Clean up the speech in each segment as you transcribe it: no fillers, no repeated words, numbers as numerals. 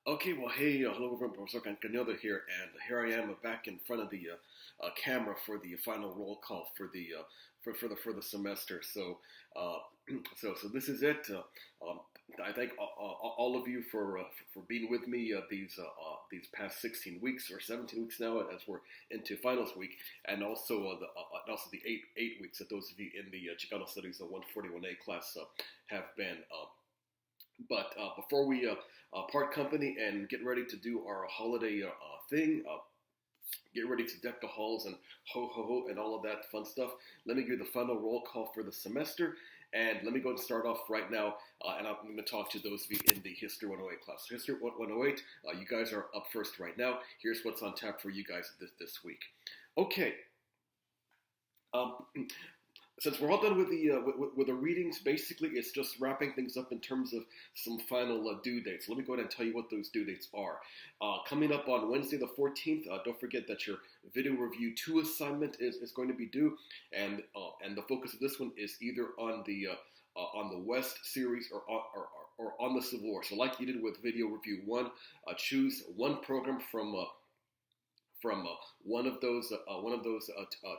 Okay, well, hey, hello everyone, Profesor Cañedo here, and here I am back in front of the camera for the final roll call for the for the semester. Uh, so this is it. I thank all of you for being with me these past 16 weeks or 17 weeks now, as we're into finals week, and also the eight weeks that those of you in the Chicano Studies, the 141A class, have been. But before we part company and get ready to do our holiday thing, get ready to deck the halls and ho ho ho and all of that fun stuff, let me give the final roll call for the semester. And let me go and start off right now, and I'm going to talk to those of you in the History 108 class. So History 108, you guys are up first right now. Here's what's on tap for you guys this week. Okay. Um, Since we're all done with the readings, basically it's just wrapping things up in terms of some final due dates. Let me go ahead and tell you what those due dates are. Coming up on Wednesday the 14th, don't forget that your video review 2 assignment is going to be due, and the focus of this one is either on the West series or on the Civil War. So like you did with video review 1, choose one program from one of those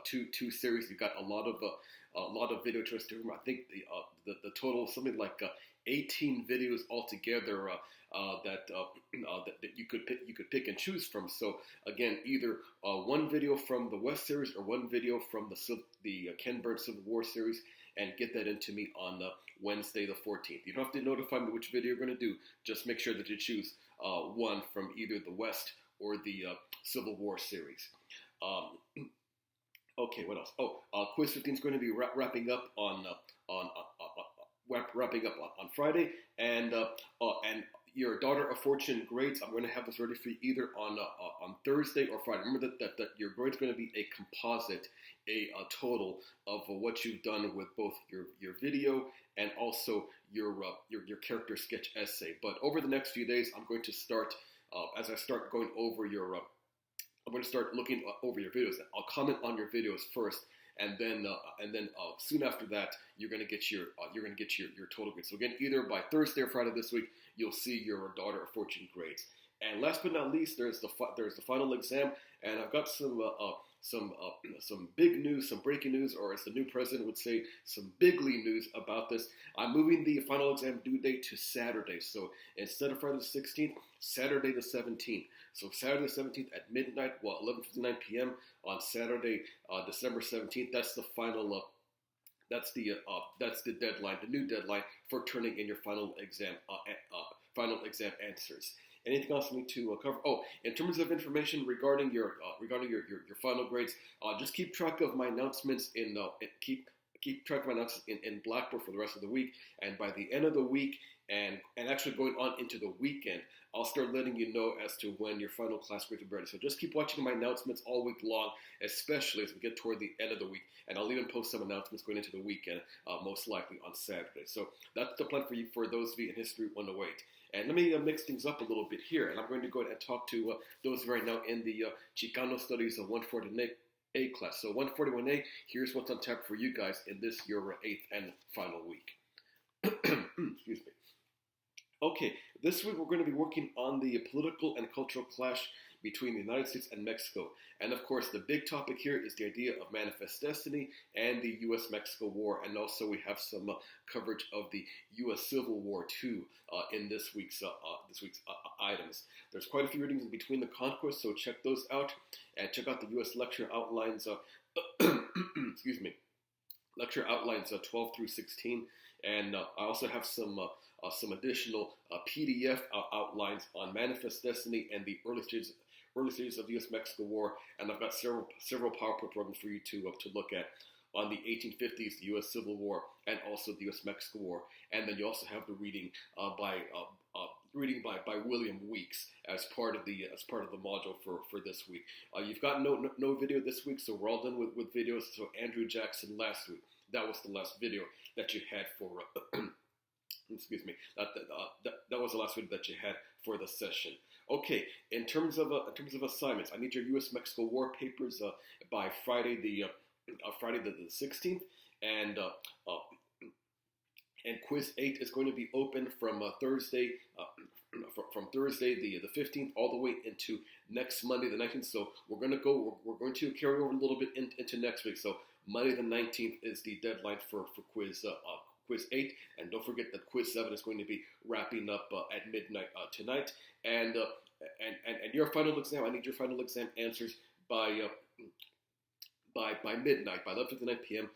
two series. You've got a lot of video choice to remember. I think the total something like 18 videos altogether that you could pick and choose from. So again, either one video from the West series or one video from the Ken Burns Civil War series, and get that into me on Wednesday the 14th. You don't have to notify me which video you're going to do. Just make sure that you choose one from either the West or the Civil War series. Okay, what else? Quiz 15 is going to be wrapping up on Friday, and your Daughter of Fortune grades, I'm going to have this ready for you either on Thursday or Friday. Remember that your grade's going to be a composite, a total of what you've done with both your video and also your character sketch essay. But over the next few days, I'm going to start. As I start going over I'm going to start looking over your videos. I'll comment on your videos first, and then soon after that, you're going to get your total grades. So again, either by Thursday or Friday this week, you'll see your Daughter of Fortune grades. And last but not least, there's the final exam, and I've got some big news, some breaking news, or as the new president would say, some bigly news about this. I'm moving the final exam due date to Saturday. So instead of Friday the 16th, Saturday the 17th. So Saturday the 17th at midnight, 11:59 p.m. on Saturday, December 17th. That's the final. That's the deadline, the new deadline for turning in your final exam answers. Anything else I need to cover? Oh, in terms of information regarding your final grades, just keep track of my announcements keep track of my announcements in Blackboard for the rest of the week. And by the end of the week, and actually going on into the weekend, I'll start letting you know as to when your final class grades will be ready. So just keep watching my announcements all week long, especially as we get toward the end of the week. And I'll even post some announcements going into the weekend, most likely on Saturday. So that's the plan for you, for those of you in History 108. And let me mix things up a little bit here, and I'm going to go ahead and talk to those right now in the Chicano Studies of 141A class. So 141A, here's what's on tap for you guys in this your 8th and final week. Excuse me. Okay, this week we're going to be working on the political and cultural clash between the United States and Mexico. And of course, the big topic here is the idea of manifest destiny and the U.S.-Mexico War. And also we have some coverage of the U.S. Civil War too in this week's items. There's quite a few readings in between the conquests, so check those out. And check out the U.S. lecture outlines, excuse me, lecture outlines 12 through 16. And I also have some additional PDF outlines on manifest destiny and the early stages of the U.S.-Mexico War, and I've got several PowerPoint programs for you to look at on the 1850s, the U.S. Civil War, and also the U.S.-Mexico War. And then you also have the reading by William Weeks as part of the module for this week. You've got no video this week, so we're all done with videos. So Andrew Jackson last week, that was the last video that you had for. Excuse me. That was the last video that you had for the session. Okay. In terms of assignments, I need your U.S.-Mexico War papers by Friday the 16th, and quiz 8 is going to be open from Thursday from Thursday the 15th all the way into next Monday the 19th. So we're going to carry over a little bit into next week. So Monday the 19th is the deadline for quiz 8, and don't forget that quiz 7 is going to be wrapping up at midnight tonight. And your final exam, I need your final exam answers by midnight, by 11:59 p.m.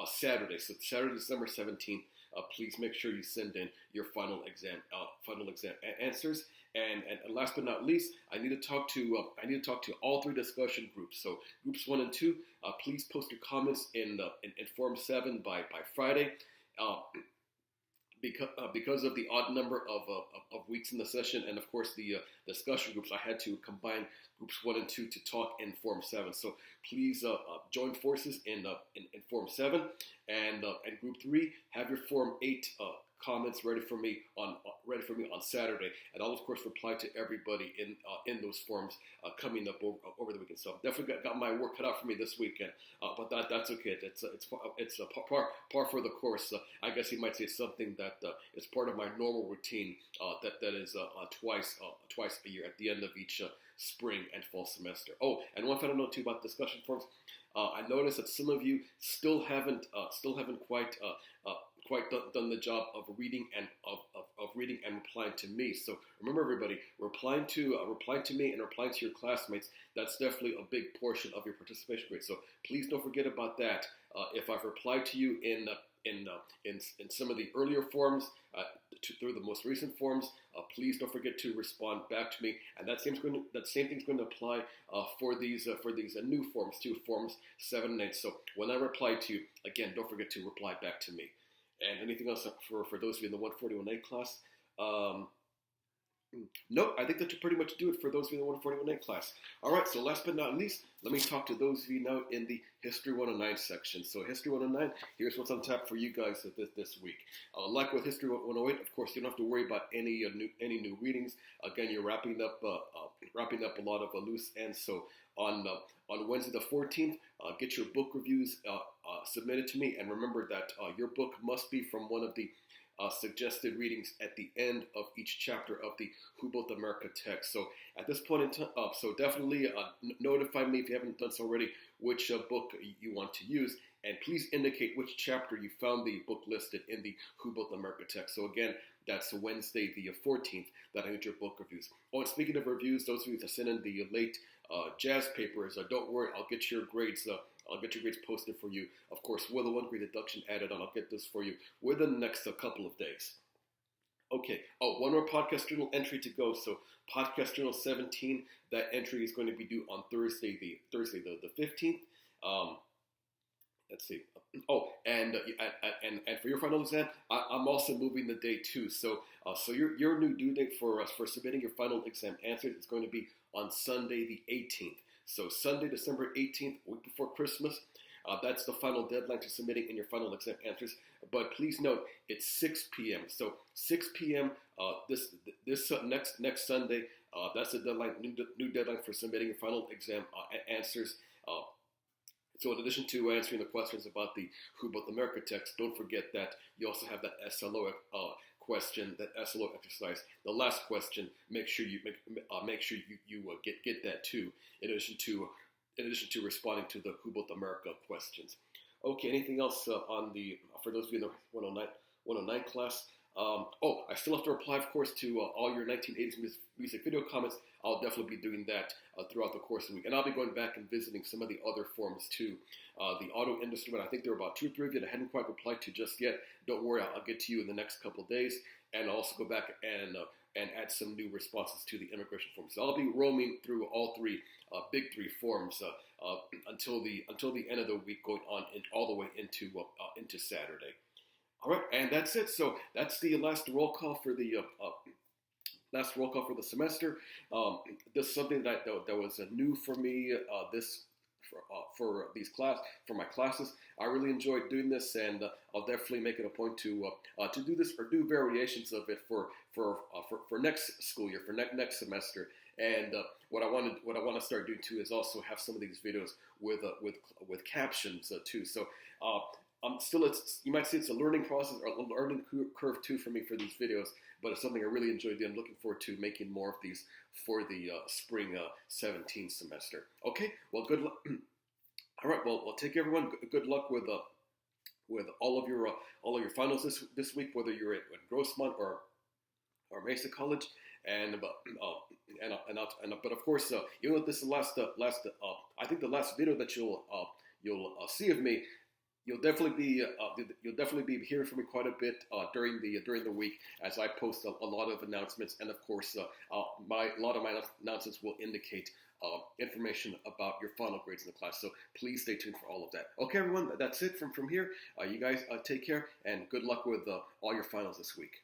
Saturday. So Saturday, December 17th. Please make sure you send in your final exam answers. And last but not least, I need to talk to all 3 discussion groups. So groups 1 and 2, please post your comments in Form 7 by Friday. Because of the odd number of weeks in the session, and of course the discussion groups, I had to combine groups 1 and 2 to talk in Form 7. So please join forces in Form 7, and Group 3, have your Form 8 comments ready for me on Saturday, and I'll of course reply to everybody in those forms coming up over the weekend. So I've definitely got my work cut out for me this weekend, but that's okay. It's a par for the course. I guess you might say something that is part of my normal routine. That is twice a year at the end of each spring and fall semester. Oh, and one final note too about discussion forums. I noticed that some of you still haven't quite done the job of reading and reading and replying to me. So remember, everybody, replying to me and replying to your classmates, that's definitely a big portion of your participation rate. So please don't forget about that. If I've replied to you in some of the earlier forms, through the most recent forms, please don't forget to respond back to me. And that same thing's going to apply for these new forms too, Forms 7 and 8. So when I reply to you, again, don't forget to reply back to me. And anything else for those of you in the 141A class? No, I think that should pretty much do it for those of you in the 141A class. All right, so last but not least, let me talk to those of you now in the History 109 section. So History 109, here's what's on tap for you guys this week. Like with History 108, of course, you don't have to worry about any new readings. Again, you're wrapping up a lot of loose ends. So on Wednesday the 14th, get your book reviews submitted to me, and remember that your book must be from one of the suggested readings at the end of each chapter of the Who Built America text. So at this point in time, so definitely notify me if you haven't done so already which book you want to use, and please indicate which chapter you found the book listed in the Who Built America text. So again, that's Wednesday the 14th that I need your book reviews. Oh, and speaking of reviews, those of you that sent in the late jazz papers, don't worry, I'll get your grades. I'll get your grades posted for you. Of course, with a 1 grade deduction added on, I'll get this for you within the next couple of days. Okay. Oh, one more podcast journal entry to go. So podcast journal 17, that entry is going to be due on Thursday the 15th. Let's see. Oh, and for your final exam, I'm also moving the day too. So your new due date for submitting your final exam answers is going to be on Sunday the 18th. So Sunday, December 18th, week before Christmas, that's the final deadline to submitting in your final exam answers. But please note, it's 6 p.m. So 6 p.m. This next Sunday, that's the deadline, new deadline for submitting your final exam answers. So in addition to answering the questions about the Who Built America text, don't forget that you also have that SLO question, that SLO exercise. The last question, make sure you get that too. In addition to responding to the Who Built America questions. Okay, anything else for those of you in the 109 class? I still have to reply, of course, to all your 1980s music video comments. I'll definitely be doing that throughout the course of the week. And I'll be going back and visiting some of the other forums too. The auto industry one, I think there are about 2 or 3 of you that I hadn't quite replied to just yet. Don't worry, I'll get to you in the next couple of days. And I'll also go back and add some new responses to the immigration form. So I'll be roaming through all 3 big 3 forms until the end of the week, going on all the way into Saturday. All right, and that's it. So that's the last roll call for the semester. This is something that was new for me. For my classes, I really enjoyed doing this, and I'll definitely make it a point to do this or do variations of it for next school year, for next semester. And what I want to start doing too is also have some of these videos with captions too. So still, you might see it's a learning process or a learning curve too for me for these videos, but it's something I really enjoy doing. I'm looking forward to making more of these for the spring 17 semester. Okay, well, good luck. All right, well, take care, everyone. Good luck with all of your finals this week, whether you're at Grossmont or Mesa College, but of course, even though this is the last I think the last video that you'll see of me. You'll definitely be hearing from me quite a bit during the week as I post a lot of announcements, and of course, a lot of my announcements will indicate information about your final grades in the class. So please stay tuned for all of that. Okay, everyone, that's it from here. You guys take care and good luck with all your finals this week.